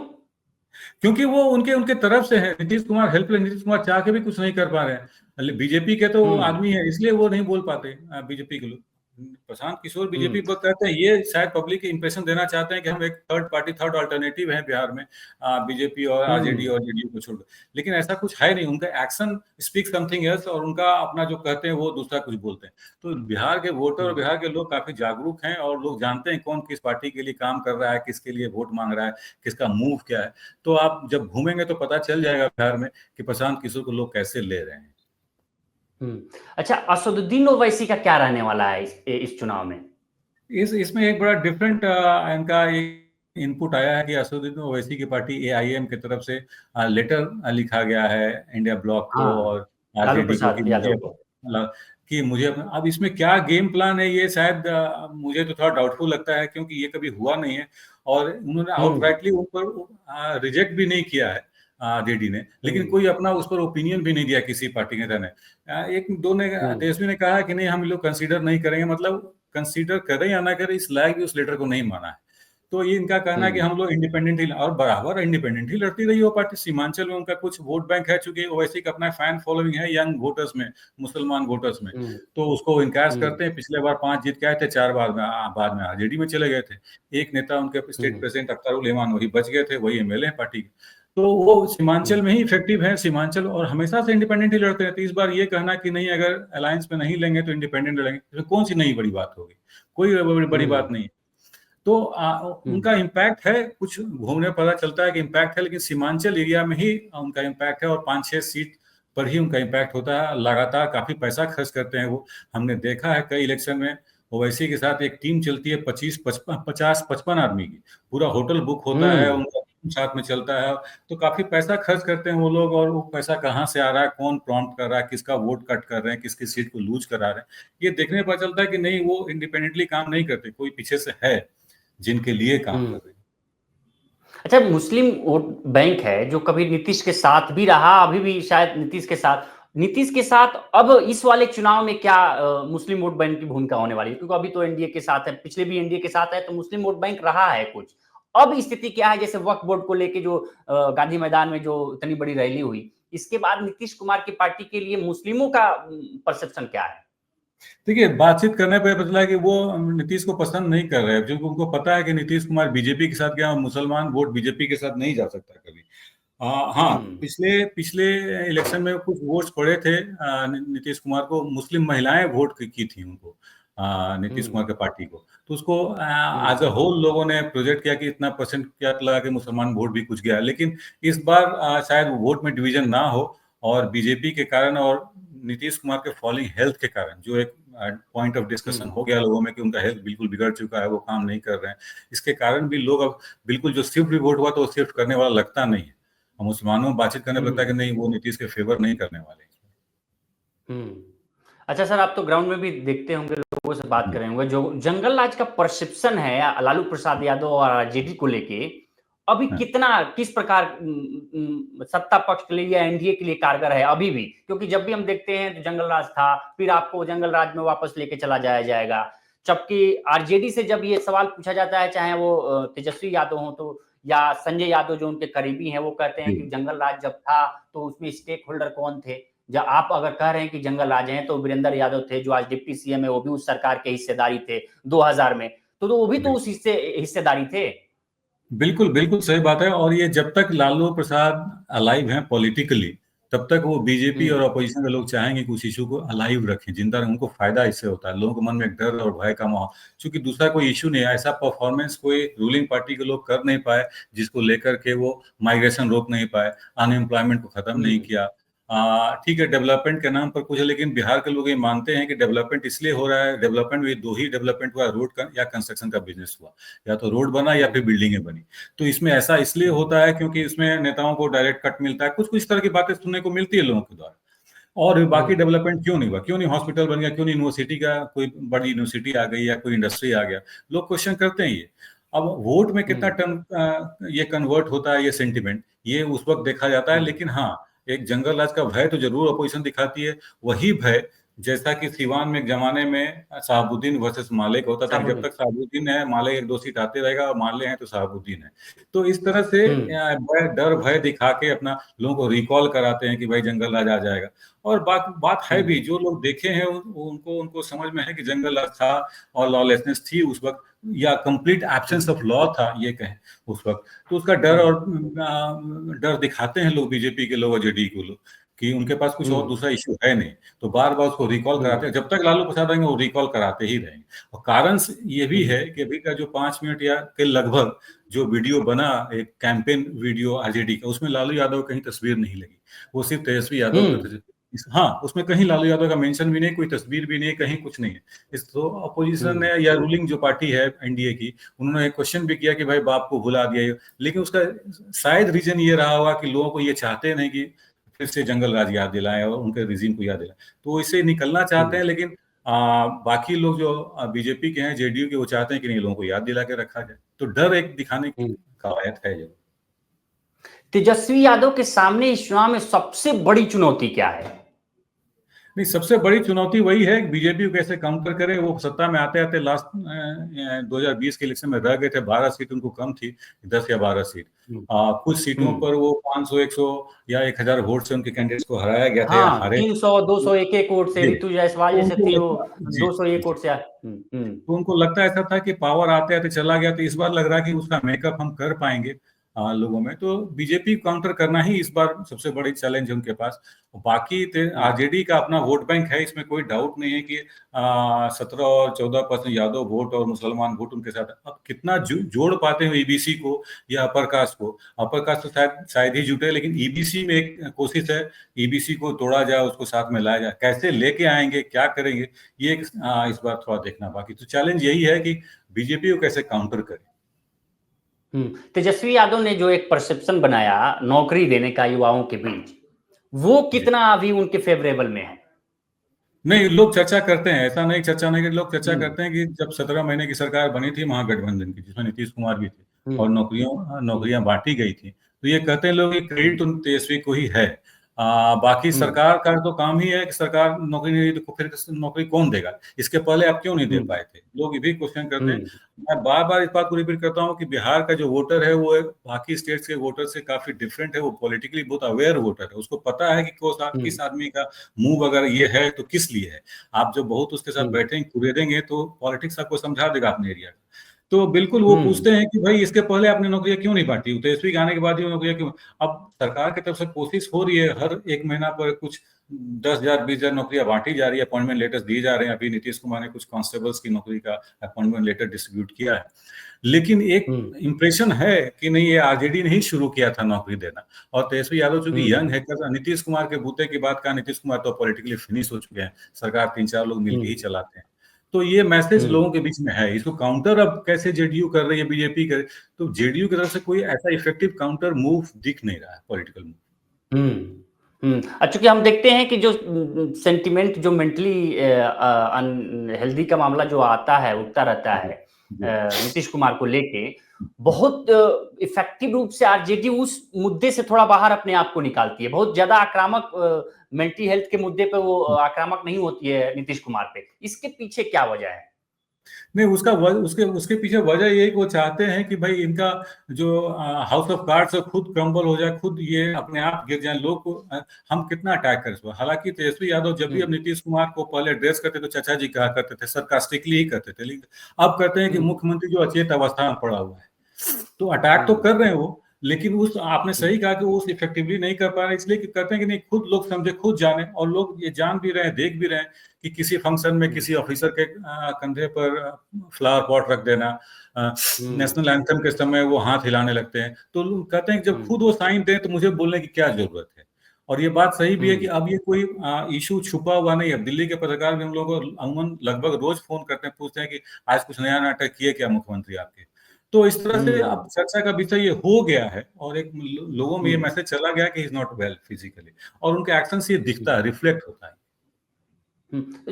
क्योंकि वो उनके तरफ से है। नीतीश कुमार हेल्पलेस, नीतीश कुमार चाह के भी कुछ नहीं कर पा रहे हैं, बीजेपी के तो आदमी है इसलिए वो नहीं बोल पाते बीजेपी के लोग। प्रशांत किशोर बीजेपी पर कहते हैं, ये शायद पब्लिक के इंप्रेशन देना चाहते हैं कि हम एक थर्ड अल्टरनेटिव है बिहार में, बीजेपी और आरजेडी और जेडीयू को छोड़कर, लेकिन ऐसा कुछ है नहीं। उनका एक्शन स्पीक समथिंग एल्स और उनका अपना जो कहते हैं वो दूसरा कुछ बोलते हैं। तो बिहार के वोटर और बिहार के लोग काफी जागरूक हैं और लोग जानते हैं कौन किस पार्टी के लिए काम कर रहा है, किसके लिए वोट मांग रहा है, किसका मूव क्या है। तो आप जब घूमेंगे तो पता चल जाएगा बिहार में कि प्रशांत किशोर को लोग कैसे ले रहे हैं। अच्छा, असदुद्दीन ओवैसी का क्या रहने वाला है इस चुनाव में? इसमें एक बड़ा डिफरेंट इनका इनपुट आया है कि असदुद्दीन ओवैसी की पार्टी एआईएम की तरफ से लेटर लिखा गया है इंडिया ब्लॉक को और आरजेडी को कि मुझे अब इसमें क्या गेम प्लान है ये शायद मुझे तो थोड़ा डाउटफुल लगता है, क्योंकि ये कभी हुआ नहीं है और उन्होंने आउटराइटली उन पर रिजेक्ट भी नहीं किया है जेडी ने, लेकिन कोई अपना उस पर ओपिनियन भी नहीं दिया किसी पार्टी नेता ने। एक दो ने, तेजस्वी ने कहा कि नहीं हम लोग कंसीडर नहीं करेंगे, मतलब कंसीडर करें या ना करें इस लायक भी उस लेटर को नहीं माना है। तो ये इनका कहना है कि हम लोग इंडिपेंडेंट ही, और बराबर इंडिपेंडेंट ही लड़ती रही वो पार्टी। सीमांचल में उनका कुछ वोट बैंक है, चूंकि ओवैसी का अपना फैन फॉलोइंग है यंग वोटर्स में, मुसलमान वोटर्स में, तो उसको इनकार करते हैं। पिछले बार 5 जीत के आए थे, 4 बार में बाद में आरजेडी में चले गए थे। एक नेता उनके स्टेट प्रेसिडेंट अख्तरुल इमान वही बच गए थे, वही एमएलए पार्टी के। तो वो सीमांचल में ही इफेक्टिव है, सीमांचल, और हमेशा से इंडिपेंडेंट ही लड़ते रहते हैं। इस बार ये कहना कि नहीं अगर अलायंस में नहीं लेंगे तो इंडिपेंडेंट लड़ेंगे, तो कौन सी नई बड़ी बात होगी? कोई बड़ी बात नहीं है। तो उनका इम्पैक्ट है, कुछ घूमने पता चलता है कि इम्पैक्ट है, लेकिन सीमांचल एरिया में ही उनका इम्पैक्ट है, और 5-6 सीट पर ही उनका इम्पैक्ट होता है। लगातार काफी पैसा खर्च करते हैं वो। हमने देखा है कई इलेक्शन में ओवैसी के साथ एक टीम चलती है 50-55 आदमी की, पूरा होटल बुक होता है, उनका साथ में चलता है। तो काफी पैसा खर्च करते हैं वो लोग, और वो पैसा कहाँ से आ रहा है, कौन प्रॉम्प्ट कर रहा है, किसका वोट कट कर रहे हैं, किसकी सीट को लूज करा रहे हैं, ये देखने पता चलता है कि नहीं, वो इंडिपेंडेंटली काम नहीं करते, कोई पीछे से है जिनके लिए काम कर रहे हैं। अच्छा, मुस्लिम वोट बैंक है जो कभी नीतीश के साथ भी रहा, अभी भी शायद नीतीश के साथ अब इस वाले चुनाव में क्या मुस्लिम वोट बैंक की भूमिका होने वाली है? क्योंकि अभी तो एनडीए के साथ है, पिछले भी एनडीए के साथ है, तो मुस्लिम वोट बैंक रहा है कुछ। अब स्थिति क्या है? जैसे वक्फ बोर्ड को लेके जो गांधी मैदान में जो इतनी बड़ी रैली हुई, इसके बाद नीतीश कुमार की पार्टी के लिए मुस्लिमों का परसेप्शन क्या है? देखिए, बातचीत करने पे पता चला कि वो नीतीश को पसंद नहीं कर रहे हैं, क्योंकि उनको पता है कि नीतीश कुमार बीजेपी के साथ गया, मुसलमान वोट बीजेपी के साथ नहीं जा सकता कभी। हाँ, पिछले पिछले इलेक्शन में कुछ वोट्स पड़े थे नीतीश कुमार को, मुस्लिम महिलाएं वोट की थी उनको, नीतीश कुमार के पार्टी को। तो उसको एज अ होल लोगों ने प्रोजेक्ट किया कि इतना परसेंट क्या लगा कि मुसलमान वोट भी कुछ गया। लेकिन इस बार शायद वोट में डिवीजन ना हो, और बीजेपी के कारण और नीतीश कुमार के फॉलिंग हेल्थ के कारण, जो एक पॉइंट ऑफ डिस्कशन हो गया लोगों में कि उनका हेल्थ बिल्कुल बिगड़ चुका है, वो काम नहीं कर रहे हैं, इसके कारण भी लोग अब बिल्कुल, जो शिफ्ट भी वोट हुआ तो वो शिफ्ट करने वाला लगता नहीं है। मुसलमानों में बातचीत करने पर लगता है कि नहीं, वो नीतीश के फेवर नहीं करने वाले। अच्छा सर, आप तो ग्राउंड में भी देखते होंगे, लोगों से बात कर रहे होंगे, जो जंगल राज का परसेप्शन है लालू प्रसाद यादव और आरजेडी को लेके अभी किस प्रकार सत्ता पक्ष के लिए या एनडीए के लिए कारगर है अभी भी? क्योंकि जब भी हम देखते हैं तो जंगल राज था, फिर आपको जंगल राज में वापस लेके चला जाएगा। जबकि आरजेडी से जब ये सवाल पूछा जाता है, चाहे वो तेजस्वी यादव हो तो या संजय यादव जो उनके करीबी हैं, वो कहते हैं कि जंगल राज जब था तो उसमें स्टेक होल्डर कौन थे? जब आप अगर कह रहे हैं कि जंगल राज हैं, तो वीरेंद्र यादव थे जो आज डिप्टी सीएम है, वो भी उस सरकार के हिस्सेदारी थे 2000 में, तो वो भी तो उस हिस्सेदारी थे। बिल्कुल बिल्कुल सही बात है। और ये जब तक लालू प्रसाद अलाइव हैं पॉलिटिकली, तब तक वो बीजेपी और अपोजिशन के लोग चाहेंगे कि उस इशू को अलाइव रखें, जिंदा रखें। उनको फायदा इससे होता है, लोगों के मन में एक डर और भय का माहौल, क्योंकि दूसरा कोई इशू नहीं है, ऐसा परफॉर्मेंस कोई रूलिंग पार्टी के लोग कर नहीं पाए जिसको लेकर के वो माइग्रेशन रोक नहीं पाए, अनएम्प्लॉयमेंट को खत्म नहीं किया। ठीक है, डेवलपमेंट के नाम पर कुछ है, लेकिन बिहार के लोग ये मानते हैं कि डेवलपमेंट इसलिए हो रहा है, डेवलपमेंट भी दो ही डेवलपमेंट हुआ, रोड का या कंस्ट्रक्शन का बिजनेस हुआ, या तो रोड बना या फिर बिल्डिंगें बनी। तो इसमें ऐसा इसलिए होता है क्योंकि इसमें नेताओं को डायरेक्ट कट मिलता है, कुछ कुछ तरह की बातें सुनने को मिलती है लोगों के द्वारा। और बाकी डेवलपमेंट क्यों नहीं हुआ, क्यों नहीं हॉस्पिटल बन गया, क्यों नहीं यूनिवर्सिटी का कोई बड़ी यूनिवर्सिटी आ गई या कोई इंडस्ट्री आ गया, लोग क्वेश्चन करते हैं ये। अब वोट में कितना टर्म ये कन्वर्ट होता है, ये सेंटिमेंट, ये उस वक्त देखा जाता है। लेकिन हाँ, एक जंगल राज का भय तो जरूर अपोजिशन दिखाती है। वही भय जैसा कि सीवान में एक जमाने में शहाबुद्दीन वर्सेस मालिक होता था, जब तक शहाबुद्दीन है मालिक 1-2 सीट आते रहेगा, और माले हैं तो शहाबुद्दीन है। तो इस तरह से डर भय दिखा के अपना लोगों को रिकॉल कराते हैं कि भाई जंगल राज आ जाएगा। और बात है भी, जो लोग देखे हैं उनको समझ में है कि जंगल राज था और लॉलेसनेस थी उस वक्त, या कंप्लीट एब्सेंस ऑफ लॉ था ये कहें उस वक्त। तो उसका डर और डर दिखाते हैं लोग, बीजेपी के लोग और जेडीयू के लोग, कि उनके पास कुछ और दूसरा इशू है नहीं, तो बार बार उसको रिकॉल कराते हैं। जब तक लालू प्रसाद रहेंगे वो रिकॉल कराते ही रहेंगे। और कारण ये भी है कि अभी का जो 5 मिनट या के लगभग जो वीडियो बना, एक कैंपेन वीडियो आरजेडी का, उसमें लालू यादव कहीं तस्वीर नहीं लगी, वो सिर्फ तेजस्वी यादव का। हाँ, उसमें कहीं लालू यादव का मेंशन भी नहीं, कोई तस्वीर भी नहीं, कहीं कुछ नहीं है। इस तो अपोजिशन ने या रूलिंग जो पार्टी है एनडीए की, उन्होंने क्वेश्चन भी किया कि भाई बाप को भुला दिया, लेकिन उसका शायद रीजन ये रहा होगा कि लोगों को ये चाहते नहीं कि फिर से जंगल राज याद दिलाएं और उनके रिजीम को याद दिलाएं, तो इससे निकलना चाहते हैं। लेकिन बाकी लोग जो बीजेपी के हैं, जेडीयू के, वो चाहते हैं कि नहीं, लोगों को याद दिला के रखा जाए। तो डर एक दिखाने की कवायद है। जब तेजस्वी यादव के सामने इस चुनाव में सबसे बड़ी चुनौती क्या है? नहीं, सबसे बड़ी चुनौती वही है कि बीजेपी को कैसे काउंटर करे। वो सत्ता में आते आते लास्ट 2020 के इलेक्शन में रह गए थे, 12 सीट उनको कम थी, 10 या 12 सीट। हम्म। कुछ सीटों हम्म। पर वो 500 100 या 1000 वोट से उनके कैंडिडेट्स को हराया गया था या हाँ, हारे। 300 200 एक वोट से जी, ऋतु जायसवाल तो जैसे उनको थी वो लगता, जी 201 जी, वोट से तो उनको लगता ऐसा था कि पावर आते आते चला गया, तो इस बार लग रहा है कि उसका मेकअप हम कर पाएंगे लोगों में। तो बीजेपी काउंटर करना ही इस बार सबसे बड़ी चैलेंज है उनके पास। बाकी आरजेडी का अपना वोट बैंक है, इसमें कोई डाउट नहीं है कि 17 और 14% यादव वोट और मुसलमान वोट उनके साथ। अब कितना जोड़ पाते हैं ईबीसी को या अपर कास्ट को। अपर कास्ट तो शायद शायद ही जुटे, लेकिन ईबीसी में एक कोशिश है, ईबीसी को तोड़ा जाए, उसको साथ में लाया जाए। कैसे लेके आएंगे, क्या करेंगे, ये इस बार थोड़ा देखना बाकी। तो चैलेंज यही है कि बीजेपी को कैसे काउंटर करे। तेजस्वी यादव ने जो एक परसेप्शन बनाया नौकरी देने का युवाओं के बीच, वो जी, कितना अभी उनके फेवरेबल में है? नहीं, लोग चर्चा करते हैं, ऐसा नहीं चर्चा नहीं, कि लोग चर्चा हम्म। करते हैं कि जब 17 महीने की सरकार बनी थी महागठबंधन की, जिसमें नीतीश कुमार भी थे और हम्म। हम्म। नौकरियां बांटी गई थी, तो ये कहते हैं लोग कि क्रेडिट हम्म। तो तेजस्वी को ही है। बाकी हम्म। सरकार का तो काम ही है कि सरकार नौकरी नहीं दी तो फिर नौकरी कौन देगा, इसके पहले आप क्यों नहीं दे हम्म। पाए थे, लोग ये भी क्वेश्चन करते हैं। हम्म। मैं बार बार इस बात को रिपीट करता हूँ कि बिहार का जो वोटर है वो बाकी स्टेट्स के वोटर से काफी डिफरेंट है। वो पॉलिटिकली बहुत अवेयर वोटर है, उसको पता है कि किस आदमी का मूव अगर ये है तो किस लिए है। आप जब बहुत उसके साथ हम्म। बैठेंगे, कुरेदेंगे, तो पॉलिटिक्स आपको समझा देगा अपने एरिया का। तो बिल्कुल वो हम्म। पूछते हैं कि भाई इसके पहले आपने नौकरियां क्यों नहीं बांटी, तेजस्वी के आने के बाद ही नौकरियां क्यों। अब सरकार की तरफ से कोशिश हो रही है, हर एक महीना पर कुछ 10,000 20,000 नौकरियां बांटी जा रही है, अपॉइंटमेंट लेटर्स दिए जा रहे हैं। अभी नीतीश कुमार ने कुछ कांस्टेबल्स की नौकरी का अपॉइंटमेंट लेटर डिस्ट्रीब्यूट किया है। लेकिन एक हम्म। इंप्रेशन है कि नहीं, ये आरजेडी ने ही शुरू किया था नौकरी देना। और तेजस्वी यादव चूंकि हम्म। यंग है, नीतीश कुमार के बूते की बात का, नीतीश कुमार तो पॉलिटिकली फिनिश हो चुके हैं, सरकार 3-4 लोग मिलकर ही हम्म। चलाते हैं। तो ये मैसेज हम्म। लोगों के बीच में है। इसको काउंटर अब कैसे जेडीयू कर रही है, बीजेपी करे, तो जेडीयू की तरफ से कोई ऐसा इफेक्टिव काउंटर मूव दिख नहीं रहा है, पॉलिटिकल मूव। चूंकि हम देखते हैं कि जो सेंटिमेंट जो मेंटली अनहेल्दी का मामला जो आता है उठता रहता जी है जी नीतीश कुमार को लेके, बहुत इफेक्टिव रूप से आरजेडी उस मुद्दे से थोड़ा बाहर अपने आप को निकालती है। बहुत ज्यादा आक्रामक मेंटल हेल्थ के मुद्दे पे वो आक्रामक नहीं होती है नीतीश कुमार पे। इसके पीछे क्या वजह है? नहीं, उसके उसके पीछे वजह ये है कि वो चाहते हैं कि भाई इनका जो हाउस ऑफ कार्ड्स है खुद क्रम्बल हो जाए, खुद ये अपने आप गिर जाए। लोग को हम कितना अटैक करें इस पर। हालांकि तेजस्वी यादव जब भी अब हम्म। नीतीश कुमार को पहले एड्रेस करते तो चाचा जी कहा करते थे, सरकास्टिकली ही करते थे, लेकिन अब कहते हैं कि हम्म। मुख्यमंत्री जो अचेत अवस्था में पड़ा हुआ है। तो अटैक तो हम्म। कर रहे हैं वो, लेकिन उस आपने हम्म। सही कहा कि वो उस इफेक्टिवली नहीं कर पा रहे, इसलिए कि कहते हैं कि नहीं, खुद लोग समझे, खुद जाने। और लोग ये जान भी रहे हैं, देख भी रहे हैं कि किसी फंक्शन में हम्म। किसी ऑफिसर के कंधे पर फ्लावर पॉट रख देना, हम्म। नेशनल एंथम के समय वो हाथ हिलाने लगते हैं। तो लोग कहते हैं कि जब हम्म। खुद वो साइन दें तो मुझे बोलने की क्या जरूरत है। और ये बात सही भी है कि हम्म। अब ये कोई इशू छुपा हुआ नहीं है। दिल्ली के पत्रकार भी हम लोगों को अमूमन लगभग रोज फोन करते हैं, पूछते हैं कि आज कुछ नया नाटक किए क्या मुख्यमंत्री आपके। तो इस तरह से हम्म। अब चर्चा का विषय ये हो गया है, और एक लोगों में ये हम्म। मैसेज चला गया कि he is not well physically, और उनके एक्शन से ये दिखता है, रिफ्लेक्ट होता है।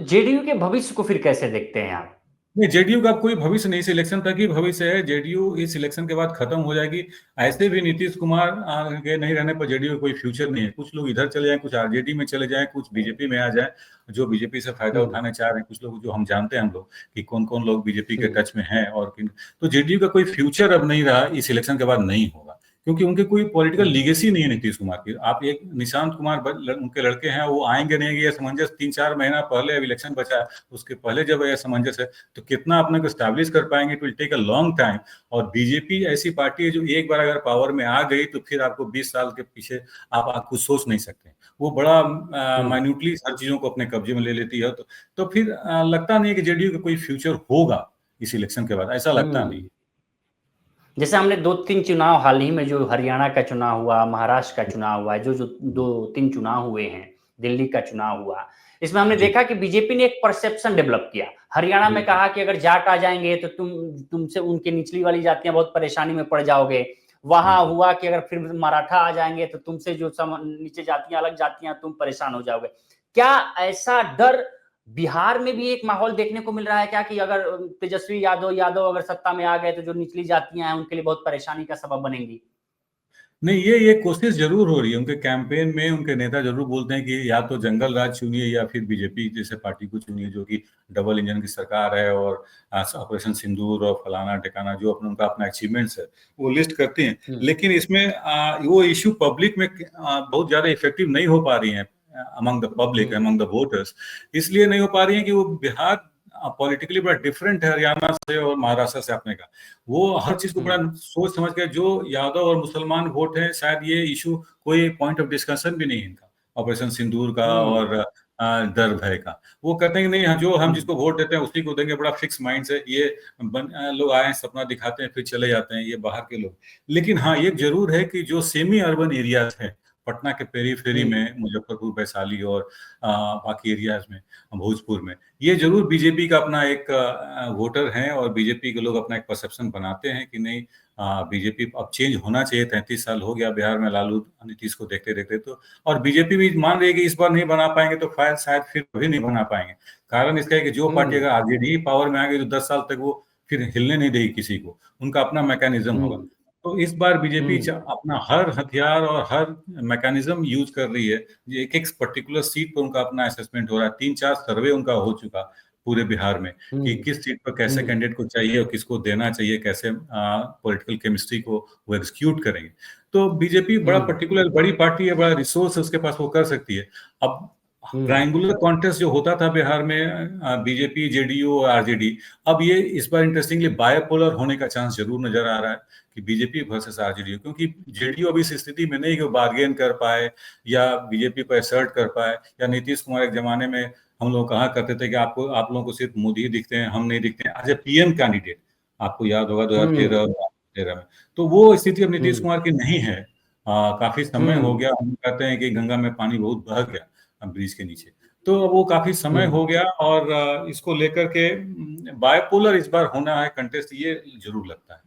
जेडीयू के भविष्य को फिर कैसे देखते हैं आप? नहीं, जेडीयू का कोई भविष्य नहीं, सिलेक्शन तक ही भविष्य है। जेडीयू इस सिलेक्शन के बाद खत्म हो जाएगी। ऐसे भी नीतीश कुमार के नहीं रहने पर जेडीयू का कोई फ्यूचर नहीं है। कुछ लोग इधर चले जाएं, कुछ आरजेडी में चले जाएं, कुछ बीजेपी में आ जाएं, जो बीजेपी से फायदा हम्म। उठाने चाह रहे हैं। कुछ लोग जो हम जानते हैं, हम लोग कि कौन कौन लोग बीजेपी के हम्म। टच में हैं और किन। तो जेडीयू का कोई फ्यूचर अब नहीं रहा, इस इलेक्शन के बाद नहीं होगा, क्योंकि उनके कोई पॉलिटिकल हम्म। लीगेसी नहीं है नीतीश कुमार की। आप एक निशांत कुमार उनके लड़के हैं, वो आएंगे नहीं, ये असमंजस 3-4 महीना पहले अब इलेक्शन बचा है, उसके पहले जब ये असमंजस है तो कितना अपने को स्टैब्लिश कर पाएंगे, it will take a long time. और बीजेपी ऐसी पार्टी है जो एक बार अगर पावर में आ गई तो फिर आपको 20 साल के पीछे आप कुछ सोच नहीं सकते। वो बड़ा हम्म। माइन्यूटली हर चीजों को अपने कब्जे में ले लेती है। तो फिर लगता नहीं है कि जेडीयू का कोई फ्यूचर होगा इस इलेक्शन के बाद, ऐसा लगता नहीं। हम्म। जैसे हमने 2-3 चुनाव हाल ही में, जो हरियाणा का चुनाव हुआ, महाराष्ट्र का चुनाव हुआ, जो जो 2-3 चुनाव हुए हैं, दिल्ली का चुनाव हुआ, इसमें हमने जी देखा कि बीजेपी ने एक परसेप्शन डेवलप किया। हरियाणा में बिल्कुल। कहा कि अगर जाट आ जाएंगे तो तुमसे उनके निचली वाली जातियां बहुत परेशानी में पड़ जाओगे। वहां बिल्कुल। हुआ कि अगर फिर मराठा आ जाएंगे तो तुमसे जो नीचे जातियां, अलग जातियां, तुम परेशान हो जाओगे। क्या ऐसा डर बिहार में भी एक माहौल देखने को मिल रहा है क्या, कि अगर तेजस्वी यादव अगर सत्ता में आ गए तो जो निचली जातियां हैं उनके लिए बहुत परेशानी का सबब बनेंगी? नहीं, ये कोशिश जरूर हो रही है उनके कैंपेन में। उनके नेता जरूर बोलते हैं कि या तो जंगल राज चुनिए या फिर बीजेपी जैसे पार्टी को चुनिए, जो कि डबल इंजन की सरकार है और ऑपरेशन सिंदूर और फलाना ठिकाना जो उनका अपना अचीवमेंट्स है वो लिस्ट करते हैं। हम्म लेकिन इसमें वो इश्यू पब्लिक में बहुत ज्यादा इफेक्टिव नहीं हो पा रही है among the public, hmm among the voters. इसलिए नहीं हो पा रही है कि वो बिहार पॉलिटिकली बड़ा डिफरेंट है हरियाणा से और महाराष्ट्र से अपने का। वो हर चीज को बड़ा हम्म सोच समझ के, जो यादव और मुसलमान वोट है शायद ये इशू कोई पॉइंट ऑफ डिस्कशन भी नहीं है इनका, ऑपरेशन सिंदूर का हम्म और दर भय का। वो कहते हैं कि नहीं, हाँ, जो हम हम्म जिसको वोट देते हैं उसी को देंगे। बड़ा फिक्स माइंड से ये लोग आए, सपना दिखाते हैं, फिर चले जाते हैं ये बाहर के लोग। लेकिन हाँ, ये जरूर है कि जो सेमी अर्बन एरियाज है पटना के पेरीफेरी हम्म में, मुजफ्फरपुर, वैशाली और बाकी एरियाज में, भोजपुर में, ये जरूर बीजेपी का अपना एक वोटर हैं और बीजेपी के लोग अपना एक परसेप्शन बनाते हैं कि नहीं, बीजेपी अब चेंज होना चाहिए। 33 साल हो गया बिहार में लालू नीतीश को देखते देखते, तो और बीजेपी भी मान रही है कि इस बार नहीं बना पाएंगे तो शायद फिर कभी नहीं बना पाएंगे। कारण इसका है कि जो पार्टी हम्म अगर आरजेडी पावर में आ गई तो 10 साल तक वो फिर हिलने नहीं देगी किसी को, उनका अपना मैकेनिज्म होगा। हम्म तो इस बार बीजेपी हम्म अपना हर हथियार और हर मैकेनिज्म यूज कर रही है। एक एक पर्टिकुलर सीट पर उनका अपना असेसमेंट हो रहा है। 3-4 सर्वे उनका हो चुका पूरे बिहार में कि हम्म किस सीट पर कैसे हम्म कैंडिडेट को चाहिए और किसको देना चाहिए, कैसे पॉलिटिकल केमिस्ट्री को वो एग्जीक्यूट करेंगे। तो बीजेपी बड़ा हम्म पर्टिकुलर बड़ी पार्टी है, बड़ा रिसोर्स उसके पास, वो कर सकती है। अब हम्म ट्रायंगुलर कॉन्टेस्ट जो होता था बिहार में, बीजेपी, जेडीयू और आरजेडी, अब ये इस बार इंटरेस्टिंगली बायपोलर होने का चांस जरूर नजर आ रहा है कि बीजेपी वर्सेस आरजेडी, क्योंकि जेडीयू अभी इस स्थिति में नहीं कि वो बार्गेन कर पाए या बीजेपी को असर्ट कर पाए। या नीतीश कुमार एक जमाने में हम लोग कहा करते थे कि आप लोगों को सिर्फ मोदी ही दिखते हैं, हम नहीं दिखते हैं एज ए पीएम कैंडिडेट। आपको याद होगा 2013 और 2013 में। तो वो स्थिति अब नीतीश हम्म कुमार की नहीं है। काफी समय हो हम्म गया, हम कहते हैं कि गंगा में पानी बहुत बह गया ब्रिज के नीचे। तो वो काफी समय हम्म हो गया और इसको लेकर के बायपोलर इस बार होना है कंटेस्ट, ये जरूर लगता है।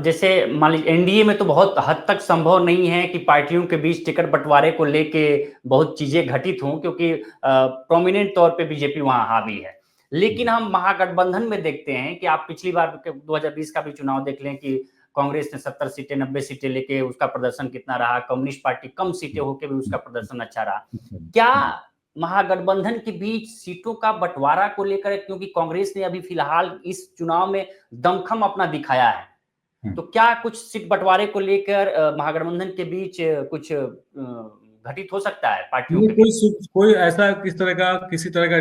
जैसे मान लीजिए एनडीए में तो बहुत हद तक संभव नहीं है कि पार्टियों के बीच टिकट बंटवारे को लेके बहुत चीजें घटित हों, क्योंकि प्रोमिनेंट तौर पे बीजेपी वहां हावी है। लेकिन हम महागठबंधन में देखते हैं कि आप पिछली बार 2020 का भी चुनाव देख लें कि कांग्रेस ने 70 सीटें 90 सीटें लेके उसका प्रदर्शन कितना रहा, कम्युनिस्ट पार्टी कम सीटें होकर भी उसका प्रदर्शन अच्छा रहा। क्या महागठबंधन के बीच सीटों का बंटवारा को लेकर, क्योंकि कांग्रेस ने अभी फिलहाल इस चुनाव में दमखम अपना दिखाया है, तो क्या कुछ सीट बंटवारे को लेकर महागठबंधन के बीच कुछ घटित हो सकता है पार्टियों ये के बीच? कोई ऐसा किसी तरह का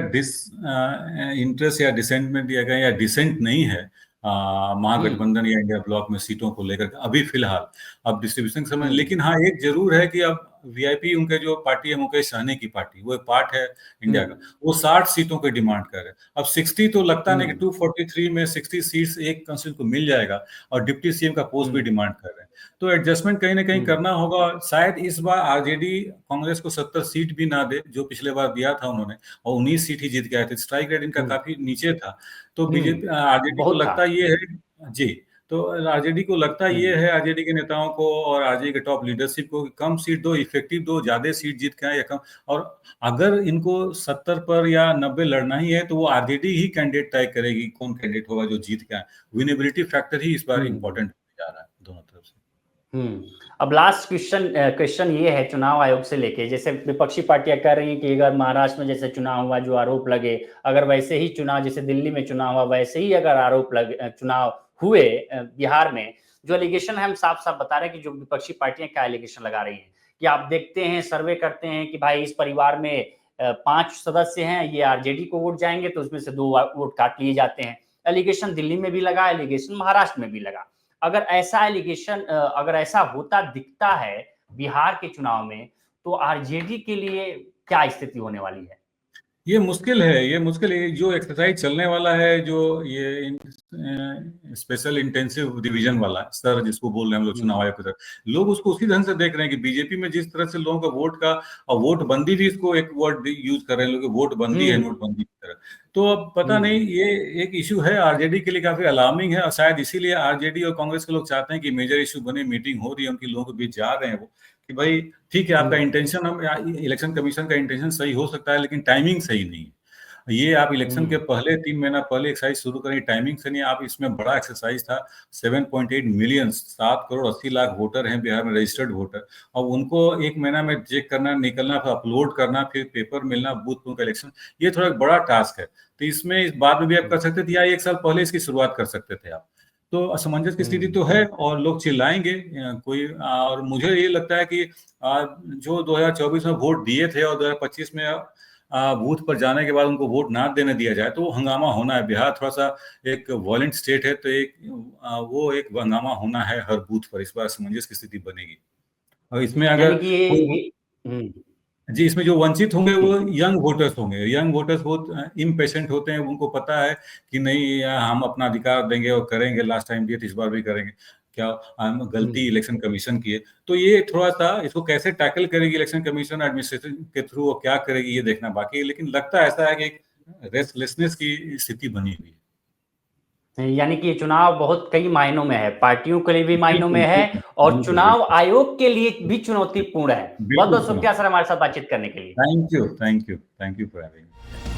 इंटरेस्ट या डिसेंटमेंट या डिसेंट नहीं है हम्म महागठबंधन या इंडिया ब्लॉक में सीटों को लेकर अभी फिलहाल। अब डिस्ट्रीब्यूशन समय, हम्म लेकिन हाँ, एक जरूर है कि अब वीआईपी उनके जो पार्टी है, मुकेश सहनी की पार्टी, वो एक पार्ट है इंडिया का, हम्म वो 60 सीटों की डिमांड कर रहे हैं। अब 60 तो लगता नहीं कि हम्म 243 में 60 सीट्स एक कांस्टिट्यूंसी को मिल जाएगा, और डिप्टी सीएम का पोस्ट भी हम्म डिमांड कर रहे हैं। तो एडजस्टमेंट कहीं ना कहीं हम्म करना होगा। शायद इस बार आरजेडी कांग्रेस को 70 सीट भी ना दे, जो पिछले बार दिया था उन्होंने, और 19 सीट ही जीत के आए थे। स्ट्राइक रेट इनका हम्म काफी नीचे था। तो बीजेपी, आरजेडी को बहुत था। लगता ये है जी, तो आरजेडी को लगता ये हम्म है, आरजेडी के नेताओं को और आरजेडी के टॉप लीडरशिप को, कि कम सीट दो, इफेक्टिव दो, ज्यादा सीट जीत के आए या कम। और अगर इनको 70 पर या 90 लड़ना ही है तो वो आरजेडी ही कैंडिडेट तय करेगी कौन कैंडिडेट होगा जो जीत के आए। विनेबिलिटी फैक्टर ही इस बार हम्म इंपॉर्टेंट जा रहा है दोनों तरफ से। हम्म अब लास्ट क्वेश्चन ये है चुनाव आयोग से लेके, जैसे विपक्षी पार्टियां कह रही हैं कि अगर महाराष्ट्र में जैसे चुनाव हुआ जो आरोप लगे, अगर वैसे ही चुनाव जैसे दिल्ली में चुनाव हुआ वैसे ही अगर चुनाव हुए बिहार में, जो एलिगेशन है हम साफ साफ बता रहे हैं कि जो विपक्षी पार्टियां क्या एलिगेशन लगा रही हैं कि आप देखते हैं सर्वे करते हैं कि भाई इस परिवार में 5 सदस्य हैं, ये आरजेडी को वोट जाएंगे तो उसमें से 2 वोट काट लिए जाते हैं। एलिगेशन दिल्ली में भी लगा, एलिगेशन महाराष्ट्र में भी लगा। अगर ऐसा एलिगेशन अगर ऐसा होता दिखता है बिहार के चुनाव में, तो आरजेडी के लिए क्या स्थिति होने वाली है? ये मुश्किल है, ये मुश्किल है। जो एक्सरसाइज चलने वाला है, जो ये स्पेशल इंटेंसिव डिवीजन वाला सर जिसको बोल रहे हैं हम लोग हम्म चुनाव आयोग की तरफ, लोग उसको उसी ढंग से देख रहे हैं कि बीजेपी में जिस तरह से लोगों का वोट का, और वोट बंदी भी, इसको एक वर्ड यूज कर रहे हैं लोग, वोट बंदी है हम्म नोटबंदी की तरह। तो अब पता नहीं, हम्म ये एक इशू है आरजेडी के लिए, काफी अलार्मिंग है, और शायद इसीलिए आरजेडी और कांग्रेस के लोग चाहते हैं कि मेजर इशू बने, मीटिंग हो रही है उनकी, लोगों के बीच जा रहे हैं वो, कि भाई ठीक है आपका हम्म इंटेंशन, हम इलेक्शन कमीशन का इंटेंशन सही हो सकता है लेकिन टाइमिंग सही नहीं है। ये आप इलेक्शन के हम्म। पहले 3 महीना पहले एक्सरसाइज शुरू करें, टाइमिंग से नहीं। आप इसमें बड़ा एक्सरसाइज था। 7.8 मिलियन, 7 करोड़ 80 लाख वोटर हैं बिहार में, रजिस्टर्ड वोटर। अब उनको 1 महीना में चेक करना, निकलना, फिर अपलोड करना, फिर पेपर मिलना, बूथ का इलेक्शन, ये थोड़ा बड़ा टास्क है। तो इसमें इस बाद में भी आप कर सकते थे, या 1 साल पहले इसकी शुरुआत कर सकते थे आप। तो असमंजस की स्थिति हम्म। तो है, और लोग चिल्लाएंगे कोई। और मुझे ये लगता है कि जो 2024 में वोट दिए थे और 2025 में बूथ पर जाने के बाद उनको वोट ना देने दिया जाए, तो वो हंगामा होना है। बिहार थोड़ा सा एक वॉयलेंट स्टेट है, तो वो एक हंगामा होना है हर बूथ पर। इस बार असमंजस की स्थिति बनेगी। और इसमें अगर यानी कि कोई, ये हम्म। जी, इसमें जो वंचित होंगे वो जी। यंग वोटर्स होंगे। यंग वोटर्स बहुत इम्पेशेंट होते हैं, उनको पता है कि नहीं, हम अपना अधिकार देंगे और करेंगे। लास्ट टाइम दिए थे, इस बार भी करेंगे। क्या गलती हम्म। इलेक्शन कमीशन की है? तो ये थोड़ा सा, इसको कैसे टैकल करेगी इलेक्शन कमीशन एडमिनिस्ट्रेशन के थ्रू, और क्या करेगी ये देखना बाकी है। लेकिन लगता ऐसा है कि एक रेस्टलेसनेस की स्थिति बनी हुई यानी कि ये चुनाव बहुत कई मायनों में है, पार्टियों के लिए भी है। मायनों बिल्कुल में है बिल्कुल और बिल्कुल चुनाव बिल्कुल आयोग के लिए भी चुनौतीपूर्ण है। बहुत बिल्कुल बहुत सुना। शुक्रिया सर हमारे साथ बातचीत करने के लिए। Thank you, thank you, thank you for having.